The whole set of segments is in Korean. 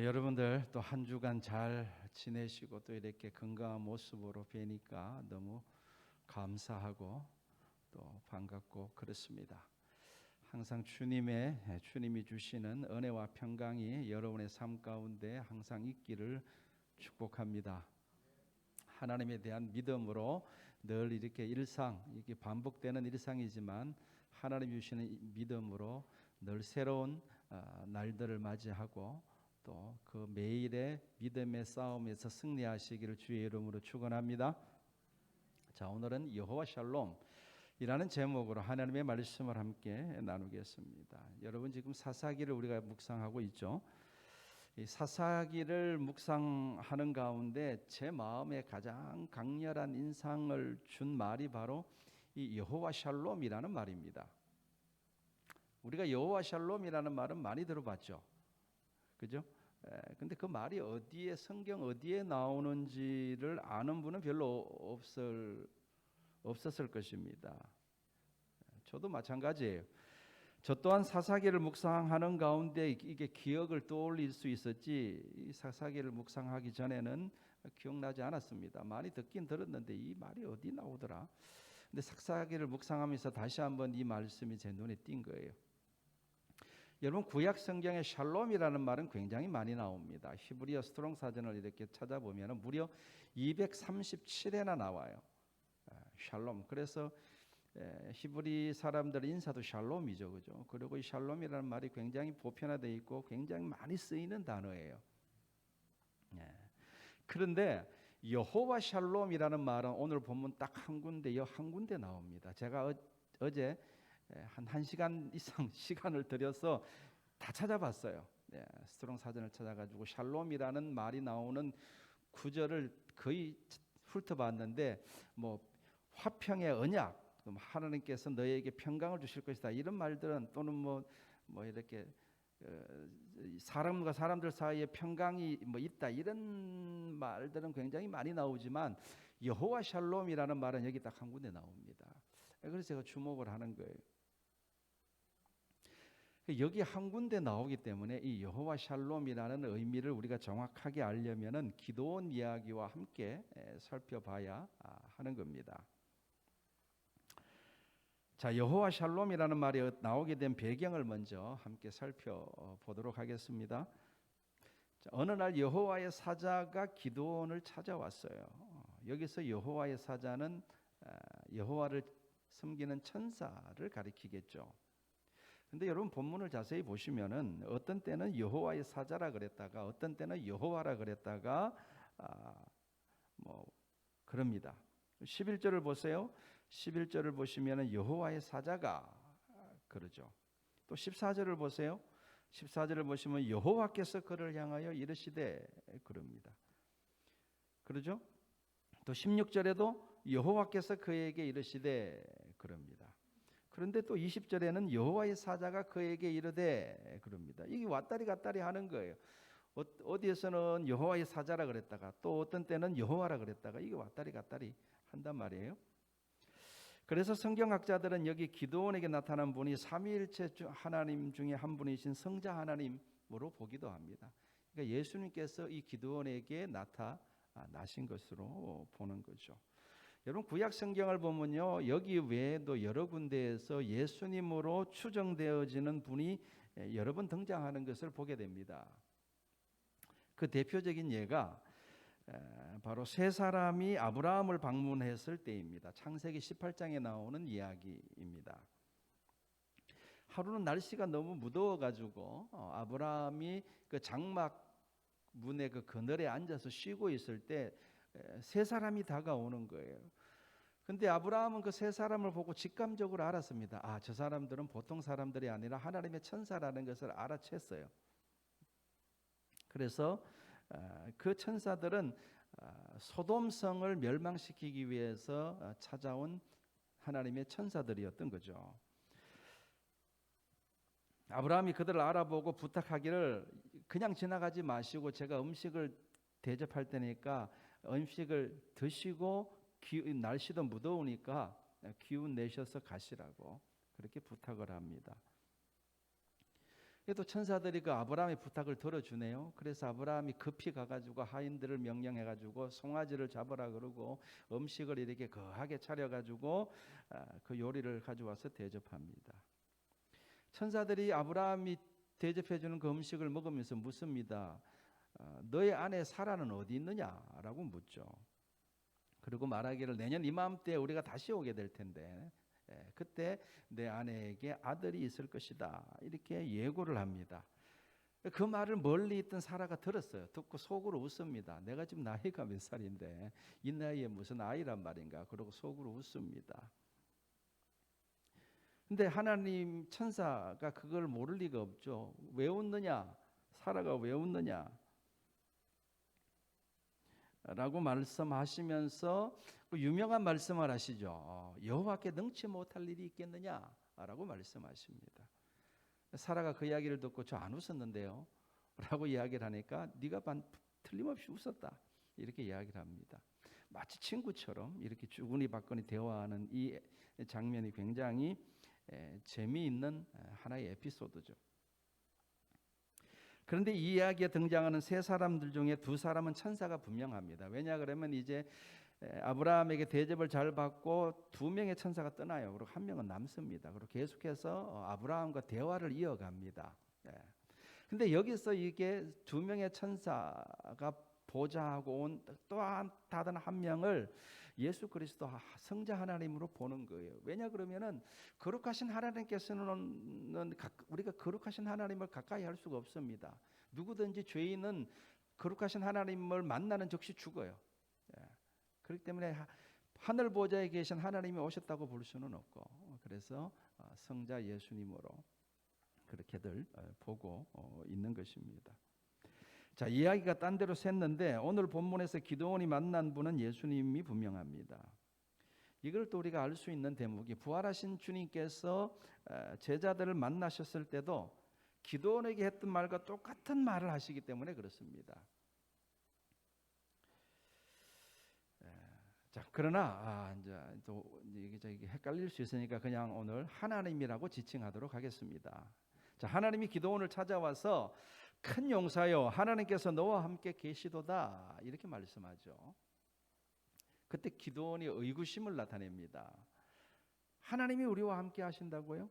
여러분들 또 한 주간 잘 지내시고 또 이렇게 건강한 모습으로 뵈니까 너무 감사하고 또 반갑고 그렇습니다. 항상 주님이 주시는 은혜와 평강이 여러분의 삶 가운데 항상 있기를 축복합니다. 하나님에 대한 믿음으로 늘 이렇게 이게 반복되는 일상이지만 하나님 주시는 믿음으로 늘 새로운 날들을 맞이하고 또 그 매일의 믿음의 싸움에서 승리하시기를 주의 이름으로 축원합니다. 자, 오늘은 여호와 샬롬이라는 제목으로 하나님의 말씀을 함께 나누겠습니다. 여러분 지금 사사기를 우리가 묵상하고 있죠. 이 사사기를 묵상하는 가운데 제 마음에 가장 강렬한 인상을 준 말이 바로 이 여호와 샬롬이라는 말입니다. 우리가 여호와 샬롬이라는 말은 많이 들어봤죠. 그죠? 근데 그 말이 성경 어디에 나오는지를 아는 분은 별로 없었을 것입니다. 저도 마찬가지예요. 저 또한 사사기를 묵상하는 가운데 이게 기억을 떠올릴 수 있었지, 이 사사기를 묵상하기 전에는 기억나지 않았습니다. 많이 듣긴 들었는데 이 말이 어디 나오더라. 근데 사사기를 묵상하면서 다시 한번 이 말씀이 제 눈에 띈 거예요. 여러분 구약 성경에 샬롬이라는 말은 굉장히 많이 나옵니다. 히브리어 스트롱 사전을 이렇게 찾아보면 무려 237회나 나와요. 샬롬. 그래서 히브리 사람들 인사도 샬롬이죠, 그죠? 그리고 이 샬롬이라는 말이 굉장히 보편화되어 있고 굉장히 많이 쓰이는 단어예요. 그런데 여호와 샬롬이라는 말은 오늘 본문 딱 한 군데 나옵니다. 제가 어제 한 1시간 이상 시간을 들여서 다 찾아봤어요. 스트롱 사전을 찾아가지고 샬롬이라는 말이 나오는 구절을 거의 훑어봤는데 뭐 화평의 언약, 하나님께서 너희에게 평강을 주실 것이다 이런 말들은, 또는 뭐 이렇게 사람과 사람들 사이에 평강이 있다 이런 말들은 굉장히 많이 나오지만 여호와 샬롬이라는 말은 여기 딱 한 군데 나옵니다. 그래서 제가 주목을 하는 거예요. 여기 한 군데 나오기 때문에 이 여호와 샬롬이라는 의미를 우리가 정확하게 알려면은 기드온 이야기와 함께 살펴봐야 하는 겁니다. 자, 여호와 샬롬이라는 말이 나오게 된 배경을 먼저 함께 살펴보도록 하겠습니다. 자, 어느 날 여호와의 사자가 기드온을 찾아왔어요. 여기서 여호와의 사자는 여호와를 섬기는 천사를 가리키겠죠. 근데 여러분 본문을 자세히 보시면은 어떤 때는 여호와의 사자라 그랬다가 어떤 때는 여호와라 그랬다가 그럽니다. 11절을 보세요. 11절을 보시면은 여호와의 사자가 그러죠. 또 14절을 보세요. 14절을 보시면 여호와께서 그를 향하여 이르시되 그럽니다. 그러죠? 또 16절에도 여호와께서 그에게 이르시되 그럽니다. 그런데 또 20절에는 여호와의 사자가 그에게 이르되 그럽니다. 이게 왔다리 갔다리 하는 거예요. 어디에서는 여호와의 사자라 그랬다가 또 어떤 때는 여호와라 그랬다가 이게 왔다리 갔다리 한단 말이에요. 그래서 성경학자들은 여기 기드온에게 나타난 분이 삼위일체 하나님 중에 한 분이신 성자 하나님으로 보기도 합니다. 그러니까 예수님께서 이 기드온에게 나타나신 것으로 보는 거죠. 여러분 구약 성경을 보면요, 여기 외에도 여러 군데에서 예수님으로 추정되어지는 분이 여러 번 등장하는 것을 보게 됩니다. 그 대표적인 예가 바로 세 사람이 아브라함을 방문했을 때입니다. 창세기 18장에 나오는 이야기입니다. 하루는 날씨가 너무 무더워가지고 아브라함이 그 장막 문의 그 그늘에 앉아서 쉬고 있을 때 세 사람이 다가오는 거예요. 근데 아브라함은 그 세 사람을 보고 직감적으로 알았습니다. 저 사람들은 보통 사람들이 아니라 하나님의 천사라는 것을 알아챘어요. 그래서 그 천사들은 소돔성을 멸망시키기 위해서 찾아온 하나님의 천사들이었던 거죠. 아브라함이 그들을 알아보고 부탁하기를 그냥 지나가지 마시고 제가 음식을 대접할 테니까 음식을 드시고 날씨도 무더우니까 기운 내셔서 가시라고 그렇게 부탁을 합니다. 또 천사들이 그 아브라함의 부탁을 들어주네요. 그래서 아브라함이 급히 가가지고 하인들을 명령해가지고 송아지를 잡으라 그러고 음식을 이렇게 거하게 차려가지고 그 요리를 가져와서 대접합니다. 천사들이 아브라함이 대접해주는 그 음식을 먹으면서 묻습니다. 너의 아내 사라는 어디 있느냐라고 묻죠. 그리고 말하기를 내년 이맘때 우리가 다시 오게 될 텐데 그때 내 아내에게 아들이 있을 것이다 이렇게 예고를 합니다. 그 말을 멀리 있던 사라가 들었어요. 듣고 속으로 웃습니다. 내가 지금 나이가 몇 살인데 이 나이에 무슨 아이란 말인가 그러고 속으로 웃습니다. 근데 하나님 천사가 그걸 모를 리가 없죠. 왜 웃느냐? 사라가 왜 웃느냐? 라고 말씀하시면서 유명한 말씀을 하시죠. 여호와께 능치 못할 일이 있겠느냐라고 말씀하십니다. 사라가 그 이야기를 듣고 저 안 웃었는데요 라고 이야기를 하니까 네가 틀림없이 웃었다 이렇게 이야기를 합니다. 마치 친구처럼 이렇게 주거니 받거니 대화하는 이 장면이 굉장히 재미있는 하나의 에피소드죠. 그런데 이 이야기에 등장하는 세 사람들 중에 두 사람은 천사가 분명합니다. 왜냐 그러면 이제 아브라함에게 대접을 잘 받고 두 명의 천사가 떠나요. 그리고 한 명은 남습니다. 그리고 계속해서 아브라함과 대화를 이어갑니다. 근데 여기서 이게 두 명의 천사가 보좌하고 온 또 다른 한 명을 예수 그리스도 성자 하나님으로 보는 거예요. 왜냐 그러면은 거룩하신 하나님께서는 우리가 거룩하신 하나님을 가까이 할 수가 없습니다. 누구든지 죄인은 거룩하신 하나님을 만나는 즉시 죽어요. 그렇기 때문에 하늘 보좌에 계신 하나님이 오셨다고 볼 수는 없고 그래서 성자 예수님으로 그렇게들 보고 있는 것입니다. 자, 이야기가 딴 데로 샜는데 오늘 본문에서 기드온이 만난 분은 예수님이 분명합니다. 이걸 또 우리가 알 수 있는 대목이 부활하신 주님께서 제자들을 만나셨을 때도 기드온에게 했던 말과 똑같은 말을 하시기 때문에 그렇습니다. 자, 그러나 이제 또 이게 헷갈릴 수 있으니까 그냥 오늘 하나님이라고 지칭하도록 하겠습니다. 자, 하나님이 기드온을 찾아와서 큰 용사여 하나님께서 너와 함께 계시도다 이렇게 말씀하죠. 그때 기드온이 의구심을 나타냅니다. 하나님이 우리와 함께 하신다고요?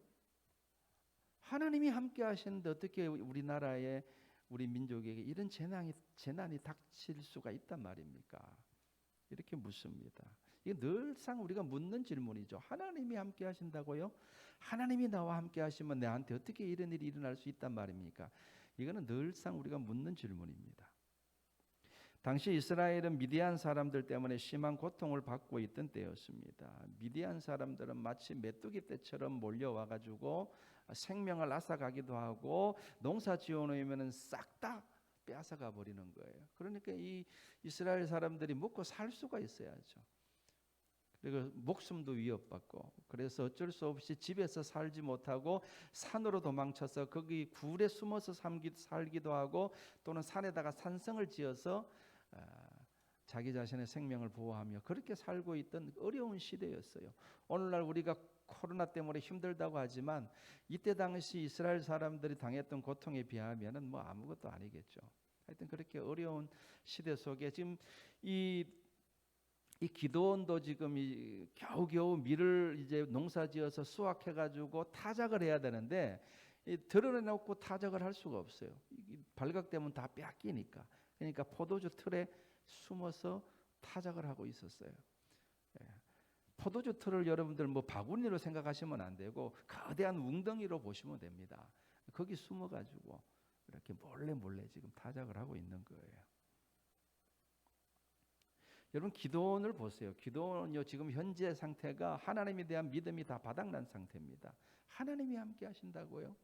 하나님이 함께 하시는데 어떻게 우리나라에 우리 민족에게 이런 재난이 닥칠 수가 있단 말입니까? 이렇게 묻습니다. 이게 늘상 우리가 묻는 질문이죠. 하나님이 함께 하신다고요? 하나님이 나와 함께 하시면 내한테 어떻게 이런 일이 일어날 수 있단 말입니까? 이거는 늘상 우리가 묻는 질문입니다. 당시 이스라엘은 미디안 사람들 때문에 심한 고통을 받고 있던 때였습니다. 미디안 사람들은 마치 메뚜기 떼처럼 몰려와가지고 생명을 앗아가기도 하고 농사 지어놓으면 싹 다 빼앗아가 버리는 거예요. 그러니까 이 이스라엘 사람들이 먹고 살 수가 있어야죠. 그리고 목숨도 위협받고 그래서 어쩔 수 없이 집에서 살지 못하고 산으로 도망쳐서 거기 굴에 숨어서 살기도 하고 또는 산에다가 산성을 지어서 자기 자신의 생명을 보호하며 그렇게 살고 있던 어려운 시대였어요. 오늘날 우리가 코로나 때문에 힘들다고 하지만 이때 당시 이스라엘 사람들이 당했던 고통에 비하면은 뭐 아무것도 아니겠죠. 하여튼 그렇게 어려운 시대 속에 지금 이 기드온도 지금 겨우겨우 밀을 이제 농사지어서 수확해가지고 타작을 해야 되는데 드러내놓고 타작을 할 수가 없어요. 발각되면 다 뺏기니까. 그러니까 포도주 틀에 숨어서 타작을 하고 있었어요. 포도주 틀을 여러분들 뭐 바구니로 생각하시면 안 되고 거대한 웅덩이로 보시면 됩니다. 거기 숨어가지고 이렇게 몰래 지금 타작을 하고 있는 거예요. 여러분 기드온을 보세요. 기드온은요 지금 현재 상태가 하나님에 대한 믿음이 다 바닥난 상태입니다. 하나님이 함께 하신다고요?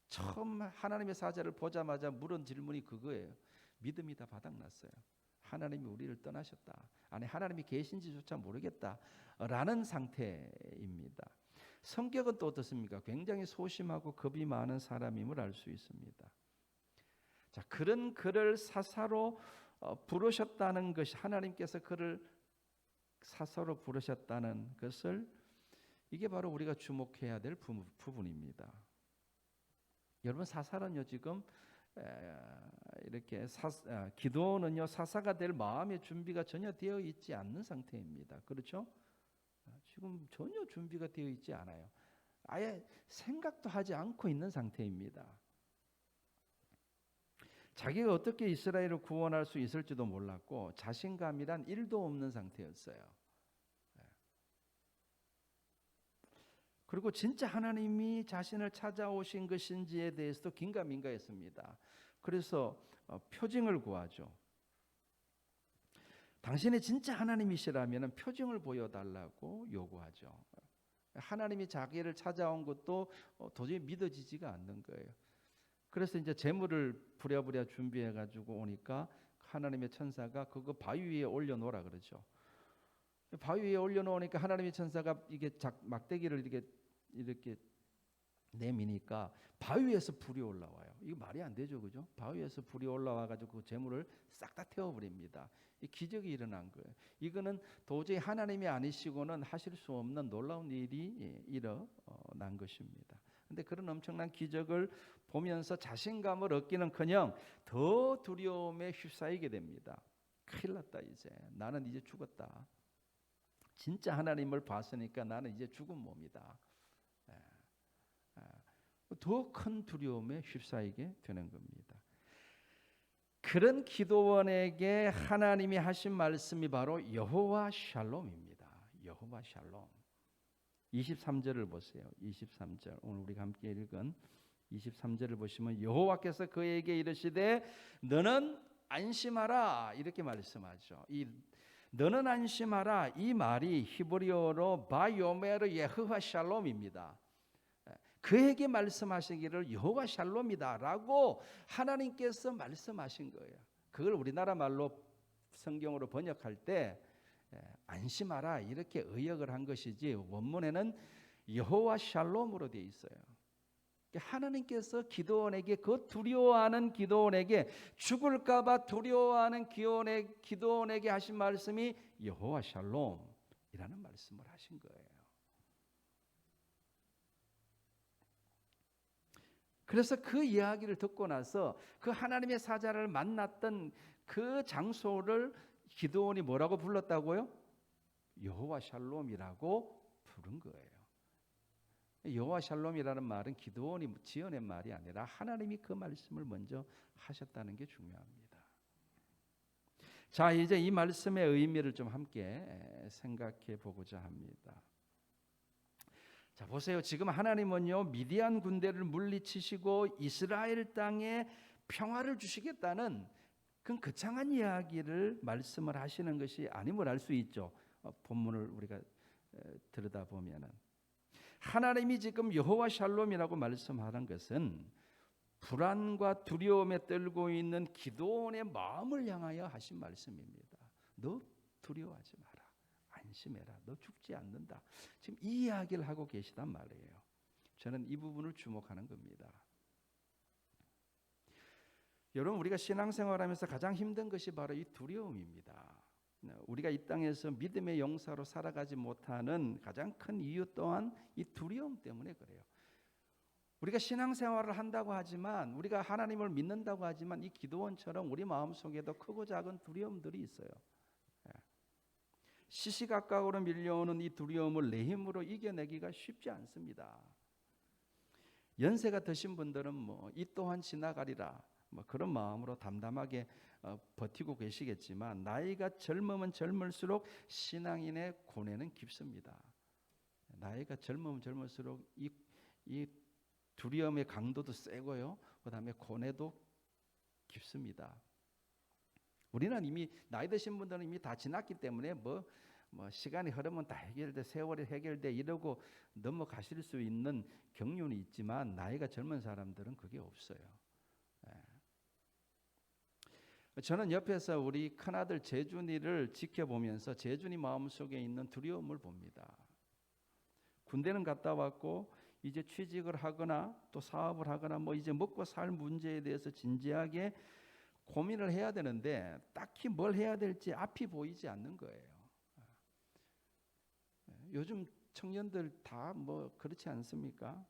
처음 하나님의 사자를 보자마자 물은 질문이 그거예요. 믿음이 다 바닥났어요. 하나님이 우리를 떠나셨다. 아니 하나님이 계신지조차 모르겠다라는 상태입니다. 성격은 또 어떻습니까? 굉장히 소심하고 겁이 많은 사람임을 알 수 있습니다. 자, 그런 그를 사사로 부르셨다는 것이 하나님께서 그를 사사로 부르셨다는 것을 이게 바로 우리가 주목해야 될 부분입니다. 여러분 사살은요 지금 이렇게 기도는요 사사가 될 마음의 준비가 전혀 되어 있지 않는 상태입니다. 그렇죠? 지금 전혀 준비가 되어 있지 않아요. 아예 생각도 하지 않고 있는 상태입니다. 자기가 어떻게 이스라엘을 구원할 수 있을지도 몰랐고 자신감이란 1도 없는 상태였어요. 그리고 진짜 하나님이 자신을 찾아오신 것인지에 대해서도 긴가민가했습니다. 그래서 표징을 구하죠. 당신이 진짜 하나님이시라면 표징을 보여달라고 요구하죠. 하나님이 자기를 찾아온 것도 도저히 믿어지지가 않는 거예요. 그래서 이제 제물을 부랴부랴 준비해가지고 오니까 하나님의 천사가 그거 바위 위에 올려놓으라 그러죠. 바위 위에 올려놓으니까 하나님의 천사가 이게 막대기를 이렇게 내미니까 바위 위에서 불이 올라와요. 이거 말이 안 되죠, 그죠? 바위 위에서 불이 올라와가지고 그 제물을 싹 다 태워버립니다. 이 기적이 일어난 거예요. 이거는 도저히 하나님이 아니시고는 하실 수 없는 놀라운 일이 일어난 것입니다. 근데 그런 엄청난 기적을 보면서 자신감을 얻기는커녕 더 두려움에 휩싸이게 됩니다. 큰일 났다 이제. 나는 이제 죽었다. 진짜 하나님을 봤으니까 나는 이제 죽은 몸이다. 더 큰 두려움에 휩싸이게 되는 겁니다. 그런 기도원에게 하나님이 하신 말씀이 바로 여호와 샬롬입니다. 여호와 샬롬. 23절을 보세요. 23절. 오늘 우리가 함께 읽은 23절을 보시면 여호와께서 그에게 이르시되 너는 안심하라 이렇게 말씀하죠. 이 너는 안심하라 이 말이 히브리어로 바요메르 예호와 샬롬입니다. 그에게 말씀하시기를 여호와 샬롬이다라고 하나님께서 말씀하신 거예요. 그걸 우리나라 말로 성경으로 번역할 때 안심하라 이렇게 의역을 한 것이지 원문에는 여호와 샬롬으로 되어 있어요. 하나님께서 기도원에게 그 두려워하는 기도원에게 죽을까봐 두려워하는 기도원에게 하신 말씀이 여호와 샬롬이라는 말씀을 하신 거예요. 그래서 그 이야기를 듣고 나서 그 하나님의 사자를 만났던 그 장소를 기드온이 뭐라고 불렀다고요? 여호와 샬롬이라고 부른 거예요. 여호와 샬롬이라는 말은 기드온이 지어낸 말이 아니라 하나님이 그 말씀을 먼저 하셨다는 게 중요합니다. 자, 이제 이 말씀의 의미를 좀 함께 생각해 보고자 합니다. 자, 보세요. 지금 하나님은요 미디안 군대를 물리치시고 이스라엘 땅에 평화를 주시겠다는 그 거창한 이야기를 말씀을 하시는 것이 아님을 알 수 있죠. 본문을 우리가 들여다보면은 하나님이 지금 여호와 샬롬이라고 말씀하는 것은 불안과 두려움에 떨고 있는 기드온의 마음을 향하여 하신 말씀입니다. 너 두려워하지 마라. 안심해라. 너 죽지 않는다. 지금 이 이야기를 하고 계시단 말이에요. 저는 이 부분을 주목하는 겁니다. 여러분 우리가 신앙생활하면서 가장 힘든 것이 바로 이 두려움입니다. 우리가 이 땅에서 믿음의 용사로 살아가지 못하는 가장 큰 이유 또한 이 두려움 때문에 그래요. 우리가 신앙생활을 한다고 하지만 우리가 하나님을 믿는다고 하지만 이 기드온처럼 우리 마음속에도 크고 작은 두려움들이 있어요. 시시각각으로 밀려오는 이 두려움을 내 힘으로 이겨내기가 쉽지 않습니다. 연세가 드신 분들은 이 또한 지나가리라 그런 마음으로 담담하게 버티고 계시겠지만 나이가 젊으면 젊을수록 신앙인의 고뇌는 깊습니다. 나이가 젊으면 젊을수록 이 두려움의 강도도 세고요. 그다음에 고뇌도 깊습니다. 우리는 이미 나이 드신 분들은 이미 다 지났기 때문에 뭐 시간이 흐르면 다 해결돼 세월이 해결돼 이러고 넘어가실 수 있는 경륜이 있지만 나이가 젊은 사람들은 그게 없어요. 저는 옆에서 우리 큰아들 재준이를 지켜보면서 재준이 마음속에 있는 두려움을 봅니다. 군대는 갔다 왔고 이제 취직을 하거나 또 사업을 하거나 이제 먹고 살 문제에 대해서 진지하게 고민을 해야 되는데 딱히 뭘 해야 될지 앞이 보이지 않는 거예요. 요즘 청년들 다 그렇지 않습니까?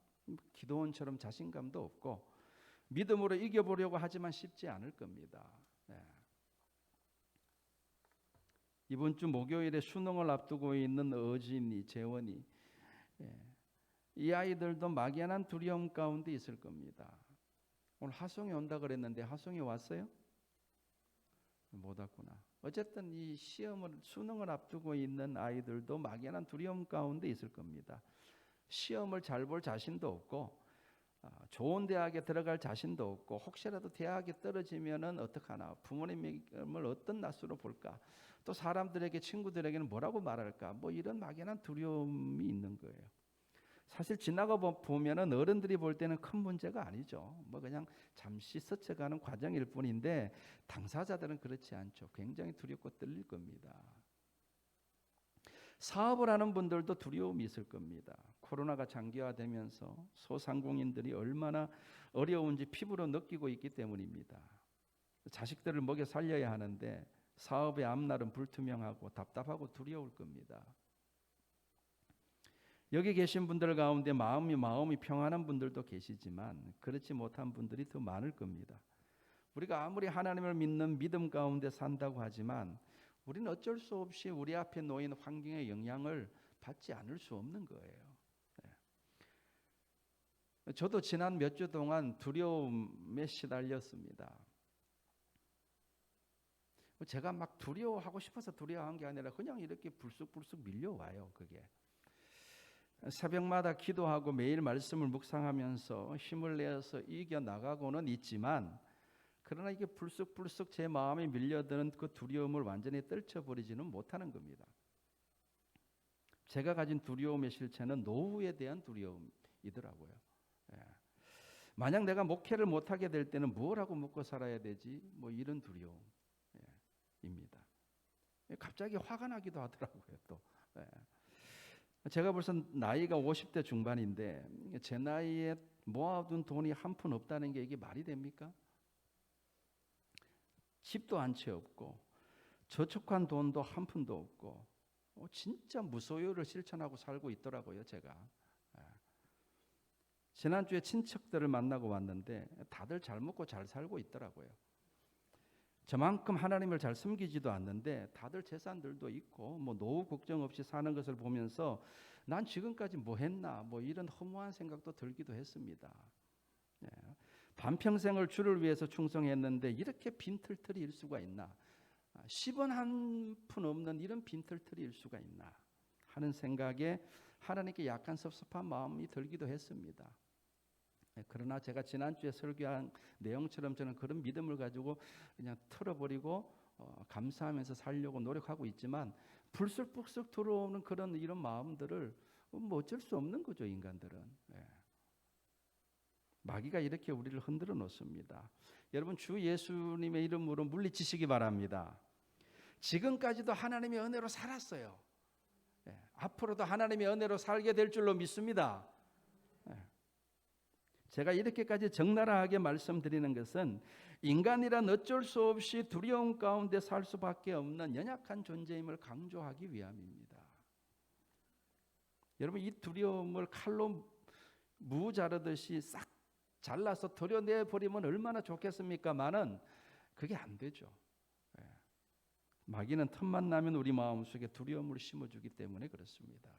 기도원처럼 자신감도 없고 믿음으로 이겨보려고 하지만 쉽지 않을 겁니다. 네. 이번 주 목요일에 수능을 앞두고 있는 어진이, 재원이, 이 아이들도 막연한 두려움 가운데 있을 겁니다. 오늘 하송이 온다 그랬는데 하송이 왔어요? 못 왔구나. 어쨌든 이 수능을 앞두고 있는 아이들도 막연한 두려움 가운데 있을 겁니다. 시험을 잘 볼 자신도 없고, 좋은 대학에 들어갈 자신도 없고, 혹시라도 대학에 떨어지면은 어떡하나, 부모님을 어떤 낯으로 볼까, 또 사람들에게, 친구들에게는 뭐라고 말할까, 뭐 이런 막연한 두려움이 있는 거예요. 사실 지나가 보면은 어른들이 볼 때는 큰 문제가 아니죠. 뭐 그냥 잠시 스쳐가는 과정일 뿐인데 당사자들은 그렇지 않죠. 굉장히 두렵고 떨릴 겁니다. 사업을 하는 분들도 두려움이 있을 겁니다. 코로나가 장기화되면서 소상공인들이 얼마나 어려운지 피부로 느끼고 있기 때문입니다. 자식들을 먹여 살려야 하는데 사업의 앞날은 불투명하고 답답하고 두려울 겁니다. 여기 계신 분들 가운데 마음이 평안한 분들도 계시지만 그렇지 못한 분들이 더 많을 겁니다. 우리가 아무리 하나님을 믿는 믿음 가운데 산다고 하지만 우리는 어쩔 수 없이 우리 앞에 놓인 환경의 영향을 받지 않을 수 없는 거예요. 저도 지난 몇 주 동안 두려움에 시달렸습니다. 제가 막 두려워하고 싶어서 두려워한 게 아니라 그냥 이렇게 불쑥불쑥 밀려와요. 그게 새벽마다 기도하고 매일 말씀을 묵상하면서 힘을 내어서 이겨나가고는 있지만 그러나 이게 불쑥불쑥 제 마음에 밀려드는 그 두려움을 완전히 떨쳐버리지는 못하는 겁니다. 제가 가진 두려움의 실체는 노후에 대한 두려움이더라고요. 만약 내가 목회를 못하게 될 때는 뭘 하고 먹고 살아야 되지? 뭐 이런 두려움입니다. 갑자기 화가 나기도 하더라고요. 또 제가 벌써 나이가 50대 중반인데 제 나이에 모아둔 돈이 한 푼 없다는 게 이게 말이 됩니까? 집도 한 채 없고 저축한 돈도 한 푼도 없고 진짜 무소유를 실천하고 살고 있더라고요. 제가 지난주에 친척들을 만나고 왔는데 다들 잘 먹고 잘 살고 있더라고요. 저만큼 하나님을 잘 섬기지도 않는데 다들 재산들도 있고 뭐 노후 걱정 없이 사는 것을 보면서 난 지금까지 뭐 했나 뭐 이런 허무한 생각도 들기도 했습니다. 반평생을 주를 위해서 충성했는데 이렇게 빈털터리일 수가 있나, 10원 한 푼 없는 이런 빈털터리일 수가 있나 하는 생각에 하나님께 약간 섭섭한 마음이 들기도 했습니다. 그러나 제가 지난주에 설교한 내용처럼 저는 그런 믿음을 가지고 그냥 털어버리고 감사하면서 살려고 노력하고 있지만 불쑥불쑥 들어오는 그런 이런 마음들을 뭐 어쩔 수 없는 거죠. 인간들은. 마귀가 이렇게 우리를 흔들어 놓습니다. 여러분 주 예수님의 이름으로 물리치시기 바랍니다. 지금까지도 하나님의 은혜로 살았어요. 앞으로도 하나님의 은혜로 살게 될 줄로 믿습니다. 제가 이렇게까지 적나라하게 말씀드리는 것은 인간이란 어쩔 수 없이 두려움 가운데 살 수밖에 없는 연약한 존재임을 강조하기 위함입니다. 여러분 이 두려움을 칼로 무 자르듯이 싹 잘라서 도려내버리면 얼마나 좋겠습니까마는 그게 안 되죠. 마귀는 틈만 나면 우리 마음속에 두려움을 심어주기 때문에 그렇습니다.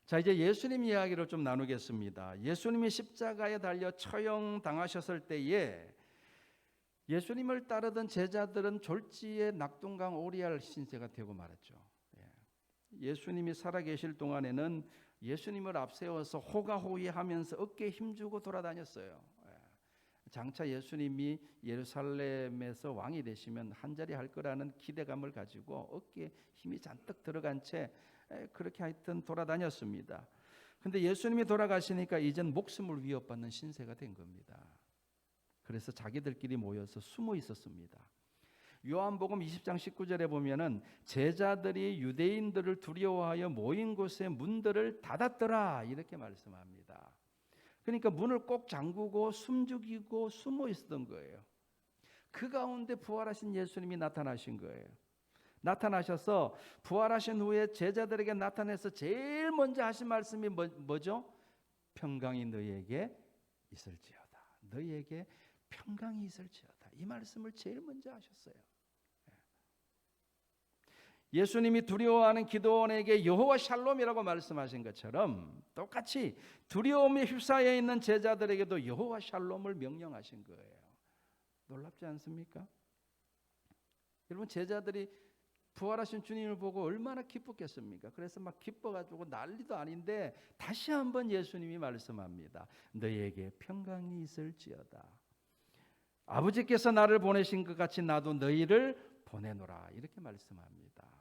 자, 이제 예수님 이야기를 좀 나누겠습니다. 예수님이 십자가에 달려 처형당하셨을 때에 예수님을 따르던 제자들은 졸지에 낙동강 오리알 신세가 되고 말았죠. 예수님이 살아계실 동안에는 예수님을 앞세워서 호가호위하면서 어깨에 힘주고 돌아다녔어요. 장차 예수님이 예루살렘에서 왕이 되시면 한자리 할 거라는 기대감을 가지고 어깨에 힘이 잔뜩 들어간 채 그렇게 하여튼 돌아다녔습니다. 근데 예수님이 돌아가시니까 이젠 목숨을 위협받는 신세가 된 겁니다. 그래서 자기들끼리 모여서 숨어 있었습니다. 요한복음 20장 19절에 보면은 제자들이 유대인들을 두려워하여 모인 곳의 문들을 닫았더라 이렇게 말씀합니다. 그러니까 문을 꼭 잠그고 숨죽이고 숨어 있었던 거예요. 그 가운데 부활하신 예수님이 나타나신 거예요. 나타나셔서 부활하신 후에 제자들에게 나타나서 제일 먼저 하신 말씀이 뭐죠? 평강이 너희에게 있을지어다. 너희에게 평강이 있을지어다. 이 말씀을 제일 먼저 하셨어요. 예수님이 두려워하는 기도원에게 여호와 샬롬이라고 말씀하신 것처럼 똑같이 두려움에 휩싸여 있는 제자들에게도 여호와 샬롬을 명령하신 거예요. 놀랍지 않습니까? 여러분, 제자들이 부활하신 주님을 보고 얼마나 기뻤겠습니까? 그래서 막 기뻐가지고 난리도 아닌데 다시 한번 예수님이 말씀합니다. 너희에게 평강이 있을지어다. 아버지께서 나를 보내신 것 같이 나도 너희를 보내노라. 이렇게 말씀합니다.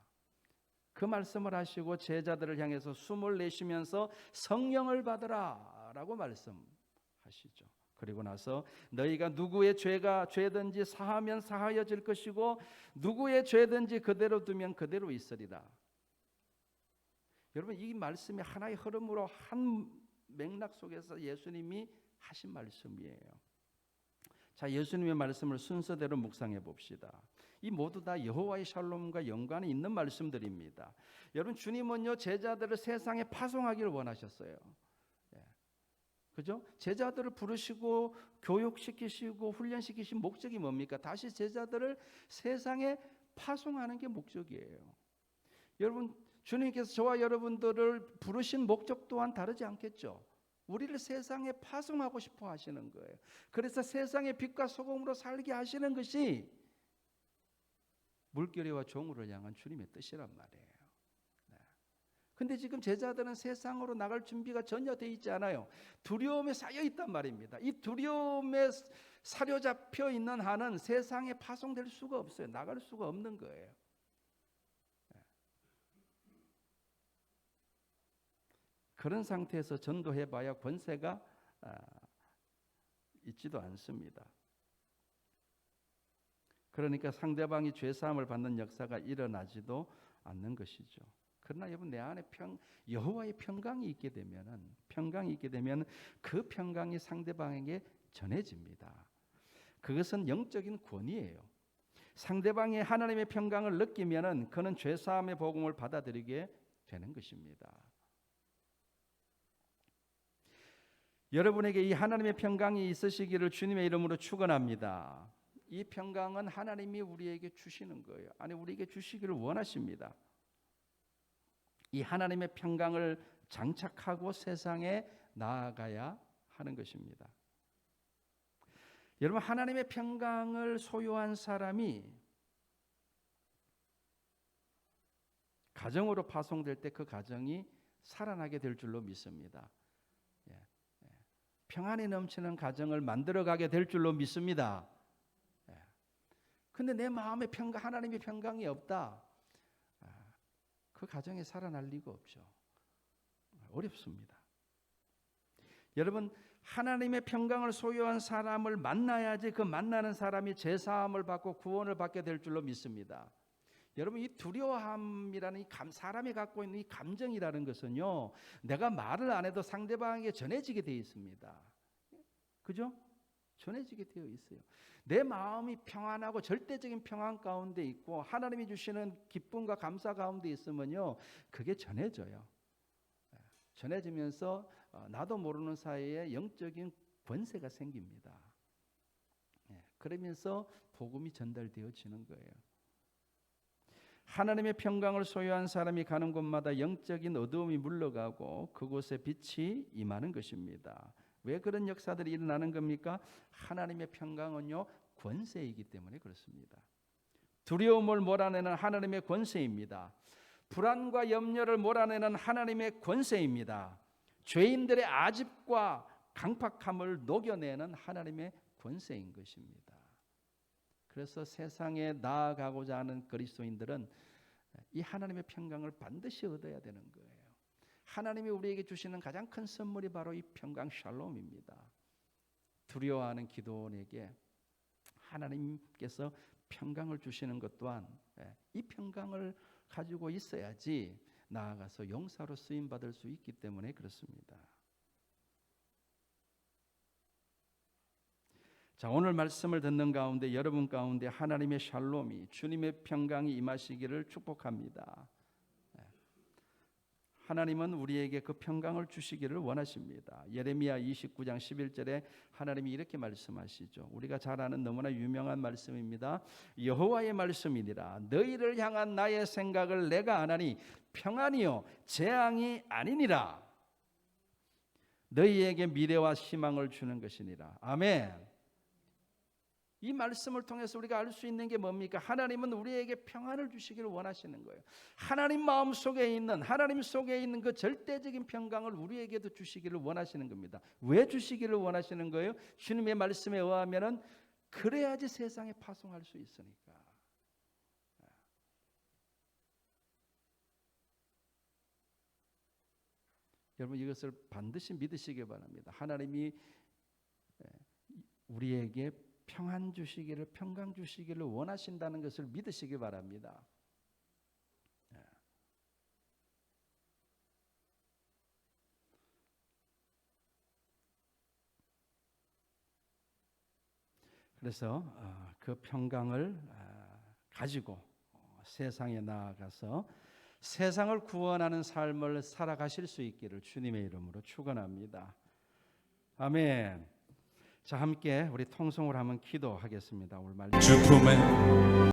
그 말씀을 하시고 제자들을 향해서 숨을 내쉬면서 성령을 받으라 라고 말씀하시죠. 그리고 나서 너희가 누구의 죄든지 사하면 사하여질 것이고 누구의 죄든지 그대로 두면 그대로 있으리라. 여러분, 이 말씀이 하나의 흐름으로 한 맥락 속에서 예수님이 하신 말씀이에요. 자, 예수님의 말씀을 순서대로 묵상해 봅시다. 이 모두 다 여호와의 샬롬과 연관이 있는 말씀들입니다. 여러분, 주님은요 제자들을 세상에 파송하기를 원하셨어요. 그죠? 제자들을 부르시고 교육시키시고 훈련시키신 목적이 뭡니까? 다시 제자들을 세상에 파송하는 게 목적이에요. 여러분, 주님께서 저와 여러분들을 부르신 목적 또한 다르지 않겠죠? 우리를 세상에 파송하고 싶어 하시는 거예요. 그래서 세상의 빛과 소금으로 살게 하시는 것이 물결이와 종우를 향한 주님의 뜻이란 말이에요. 근데 지금 제자들은 세상으로 나갈 준비가 전혀 돼 있지 않아요. 두려움에 쌓여 있단 말입니다. 이 두려움에 사로잡혀 있는 한은 세상에 파송될 수가 없어요. 나갈 수가 없는 거예요. 그런 상태에서 전도해봐야 권세가 있지도 않습니다. 그러니까 상대방이 죄사함을 받는 역사가 일어나지도 않는 것이죠. 그러나 여러분, 내 안에 여호와의 평강이 있게 되면 그 평강이 상대방에게 전해집니다. 그것은 영적인 권위예요. 상대방이 하나님의 평강을 느끼면은 그는 죄사함의 복음을 받아들이게 되는 것입니다. 여러분에게 이 하나님의 평강이 있으시기를 주님의 이름으로 축원합니다. 이 평강은 하나님이 우리에게 주시는 거예요. 아니, 우리에게 주시기를 원하십니다. 이 하나님의 평강을 장착하고 세상에 나아가야 하는 것입니다. 여러분, 하나님의 평강을 소유한 사람이 가정으로 파송될 때 그 가정이 살아나게 될 줄로 믿습니다. 평안이 넘치는 가정을 만들어가게 될 줄로 믿습니다. 근데 내 마음에 하나님의 평강이 없다. 그 가정에 살아날 리가 없죠. 어렵습니다. 여러분, 하나님의 평강을 소유한 사람을 만나야지 그 만나는 사람이 죄사함을 받고 구원을 받게 될 줄로 믿습니다. 여러분, 이 두려움이라는 이 사람이 갖고 있는 이 감정이라는 것은요, 내가 말을 안 해도 상대방에게 전해지게 되어 있습니다. 그죠? 전해지게 되어 있어요. 내 마음이 평안하고 절대적인 평안 가운데 있고 하나님이 주시는 기쁨과 감사 가운데 있으면요, 그게 전해져요. 전해지면서 나도 모르는 사이에 영적인 권세가 생깁니다. 그러면서 복음이 전달되어지는 거예요. 하나님의 평강을 소유한 사람이 가는 곳마다 영적인 어두움이 물러가고 그곳에 빛이 임하는 것입니다. 왜 그런 역사들이 일어나는 겁니까? 하나님의 평강은요, 권세이기 때문에 그렇습니다. 두려움을 몰아내는 하나님의 권세입니다. 불안과 염려를 몰아내는 하나님의 권세입니다. 죄인들의 아집과 강팍함을 녹여내는 하나님의 권세인 것입니다. 그래서 세상에 나아가고자 하는 그리스도인들은 이 하나님의 평강을 반드시 얻어야 되는 거예요. 하나님이 우리에게 주시는 가장 큰 선물이 바로 이 평강 샬롬입니다. 두려워하는 기도원에게 하나님께서 평강을 주시는 것 또한 이 평강을 가지고 있어야지 나아가서 용사로 쓰임받을 수 있기 때문에 그렇습니다. 자, 오늘 말씀을 듣는 가운데 여러분 가운데 하나님의 샬롬이, 주님의 평강이 임하시기를 축복합니다. 하나님은 우리에게 그 평강을 주시기를 원하십니다. 예레미야 29장 11절에 하나님이 이렇게 말씀하시죠. 우리가 잘 아는 너무나 유명한 말씀입니다. 여호와의 말씀이니라. 너희를 향한 나의 생각을 내가 아나니 평안이요 재앙이 아니니라. 너희에게 미래와 희망을 주는 것이니라. 아멘. 이 말씀을 통해서 우리가 알 수 있는 게 뭡니까? 하나님은 우리에게 평안을 주시기를 원하시는 거예요. 하나님 마음 속에 있는, 하나님 속에 있는 그 절대적인 평강을 우리에게도 주시기를 원하시는 겁니다. 왜 주시기를 원하시는 거예요? 주님의 말씀에 의하면은 그래야지 세상에 파송할 수 있으니까. 여러분 이것을 반드시 믿으시기 바랍니다. 하나님이 우리에게 평안 주시기를, 평강 주시기를 원하신다는 것을 믿으시기 바랍니다. 그래서 그 평강을 가지고 세상에 나아가서 세상을 구원하는 삶을 살아가실 수 있기를 주님의 이름으로 축원합니다. 아멘. 자, 함께 우리 통성으로 한번 기도하겠습니다. 오늘 말씀.